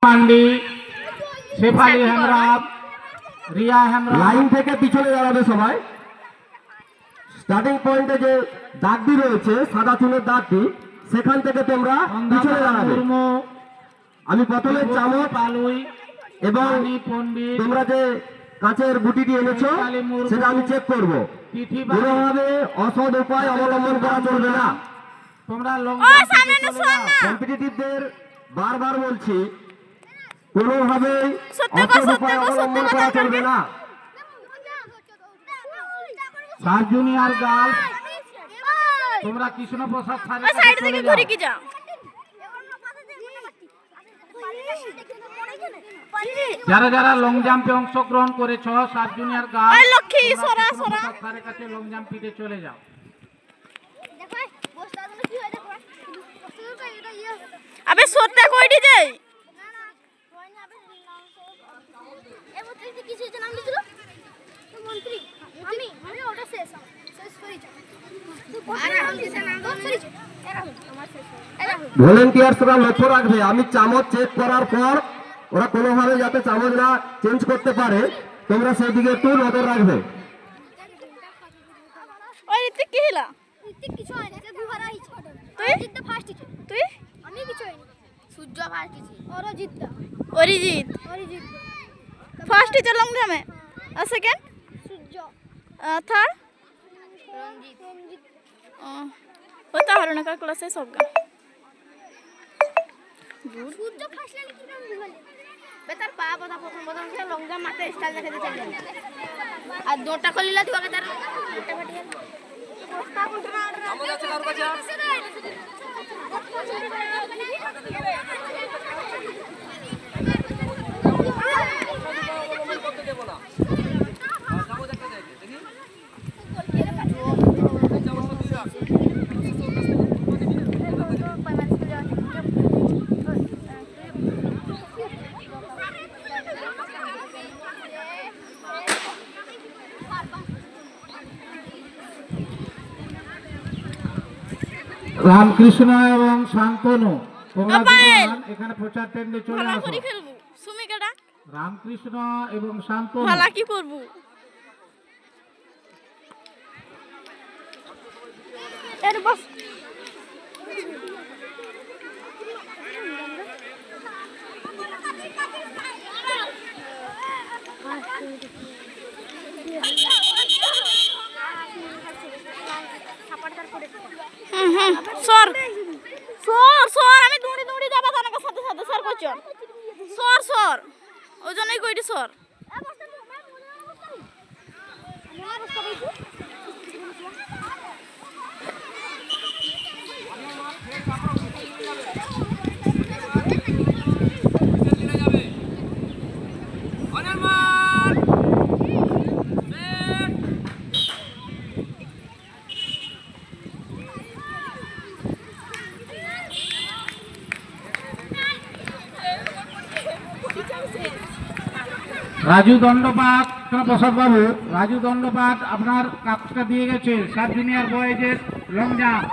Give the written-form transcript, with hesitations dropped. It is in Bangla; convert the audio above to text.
পান্ডি, শেফালি হেমব্রম, রিয়া হেমব্রম। লাইন থেকে পিছনে দাঁড়াবে সবাই। স্টার্টিং পয়েন্টে যে দাগটি রয়েছে, সাদা চুনের দাগটি, সেখান থেকে তোমরা পিছনে দাঁড়াবে। আমি প্রথমে চামচ পালুই এবং পণ্ডিত, তোমরা যে কাঁচের গুটিটি এনেছো সেটা আমি চেক করব। কোনোভাবে অসৎ উপায় অবলম্বন করা চলবে না। তোমরা কম্পিটিটিভদের বারবার বলছি, কোনোভাবে অসৎ উপায় অবলম্বন করা চলবে না। সাব জুনিয়র গার্লস, তোমরা কৃষ্ণপ্রসাদ স্যারের কাছে চলে যাও। যারা যারা লং জাম্পে অংশগ্রহণ করেছো, সাব জুনিয়র গার্লস, স্যারের কাছে লং জাম্প পিটে চলে যাও। আবে সরতে কইটি যাই ভলেন্টিয়ার্সরা লক্ষ্য রাখবে, আমি চামচ চেক করার পর ওরা কোনোভাবে যাতে চামচ না চেঞ্জ করতে পারে, তোমরা সেই দিকে একটু নজর রাখবে। ওই ঋতিক কি হলা কিছু হয় না, দুহারা হিচ কত তুই জিততে ফার্স্ট হিচ তুই আমি কিছু হয়নি। সূর্য ফার্স্ট হিচ Arijit Arijit Arijit first teacher long জামে আর সেকেন্ড সূর্য থার্ড রঞ্জিত রঞ্জিত होता हरुणा का क्लास है सबका সূর্য ফার্স্ট লাইন কি নাম বলে বেটার পা কথা প্রথম সে লং জাম্প মারতে স্টাইল দেখাতে চলে গেল আর দুটা খলিলা তুই আগে তার দুটা ফাটিয়ে বস্তা কোনটা আমরা যাচ্ছে কার কাছে রামকৃষ্ণ এবং শান্তনু, তোমরা দুজন এখানে প্রচার টেন্ডে চলে ভালো আসো। করে খেলবো সুমিকা ডাক রামকৃষ্ণ এবং শান্তনু, ভালো কি করব এর বস সর সর সর আমি দৌড়ি দৌড়ি যাবা তার সাথে সাথে সর কইছন সর সর ওই জন্যই কইটি সর রাজু দণ্ডপাঠ, প্রসাদ বাবু, রাজু দণ্ডপাঠ আপনার কাগজটা দিয়ে গেছে সাব জুনিয়র বয়েজের লং জাম্প।